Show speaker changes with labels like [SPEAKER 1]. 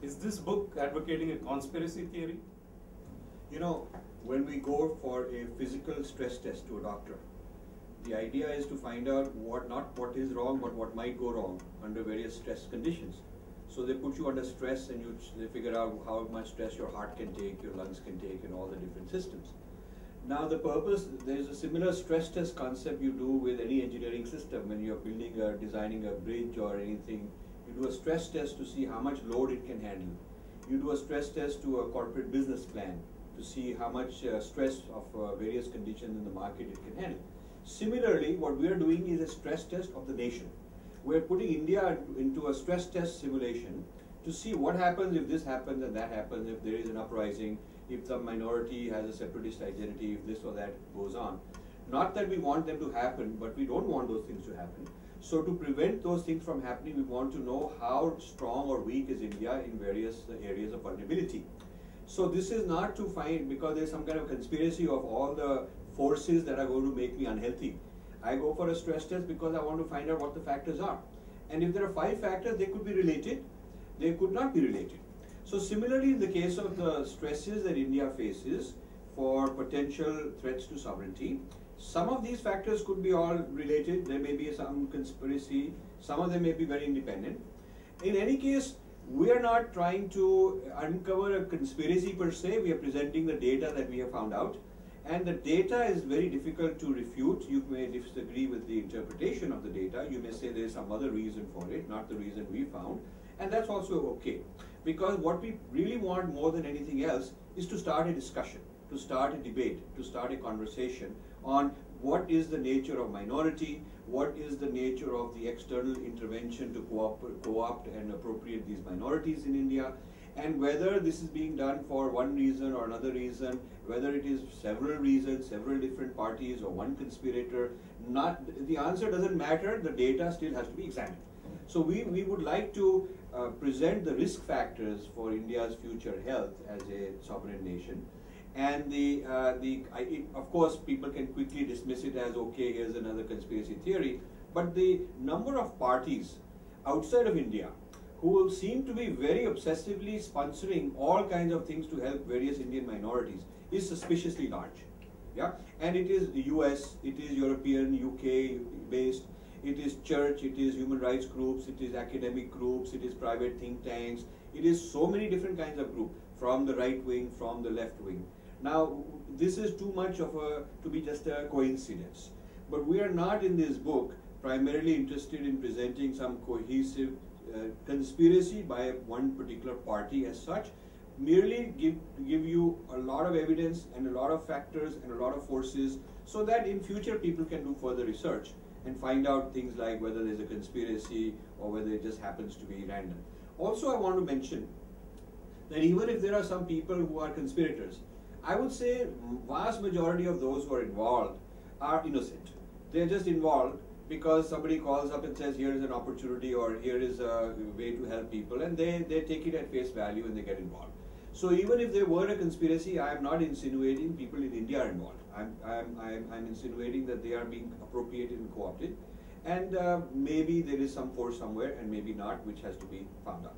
[SPEAKER 1] Is this book advocating a conspiracy theory?
[SPEAKER 2] You know, when we go for a physical stress test to a doctor, the idea is to find out not what is wrong, but what might go wrong under various stress conditions. So they put you under stress and they figure out how much stress your heart can take, your lungs can take, and all the different systems. Now the purpose, there is a similar stress test concept you do with any engineering system. When you're building or designing a bridge or anything, you do a stress test to see how much load it can handle. You do a stress test to a corporate business plan to see how much stress of various conditions in the market it can handle. Similarly, what we are doing is a stress test of the nation. We are putting India into a stress test simulation to see what happens if this happens and that happens, if there is an uprising, if the minority has a separatist identity, if this or that goes on. Not that we want them to happen, but we don't want those things to happen. So to prevent those things from happening, we want to know how strong or weak is India in various areas of vulnerability. So this is not to find, because there's some kind of conspiracy of all the forces that are going to make me unhealthy. I go for a stress test because I want to find out what the factors are. And if there are 5 factors, they could be related, they could not be related. So similarly, in the case of the stresses that India faces for potential threats to sovereignty, some of these factors could be all related. There may be some conspiracy, some of them may be very independent. In any case, we are not trying to uncover a conspiracy per se. We are presenting the data that we have found out. And the data is very difficult to refute. You may disagree with the interpretation of the data. You may say there is some other reason for it, not the reason we found. And that's also okay. Because what we really want more than anything else is to start a discussion, to start a debate, to start a conversation on what is the nature of minority, what is the nature of the external intervention to co-opt and appropriate these minorities in India, and whether this is being done for one reason or another reason, whether it is several reasons, several different parties, or one conspirator. The answer doesn't matter, the data still has to be examined. So we would like to present the risk factors for India's future health as a sovereign nation. And of course, people can quickly dismiss it as, okay, here's another conspiracy theory. But the number of parties outside of India who will seem to be very obsessively sponsoring all kinds of things to help various Indian minorities is suspiciously large. Yeah, and it is the US, it is European, UK based, it is church, it is human rights groups, it is academic groups, it is private think tanks, it is so many different kinds of groups, from the right wing, from the left wing. Now, this is too much to be just a coincidence. But we are not in this book primarily interested in presenting some cohesive conspiracy by one particular party as such. Merely give you a lot of evidence and a lot of factors and a lot of forces, so that in future people can do further research and find out things like whether there's a conspiracy or whether it just happens to be random. Also, I want to mention that even if there are some people who are conspirators, I would say vast majority of those who are involved are innocent. They're just involved because somebody calls up and says, here is an opportunity or here is a way to help people, and they take it at face value and they get involved. So even if there were a conspiracy, I am not insinuating people in India are involved. I'm insinuating that they are being appropriated and co-opted, and maybe there is some force somewhere and maybe not, which has to be found out.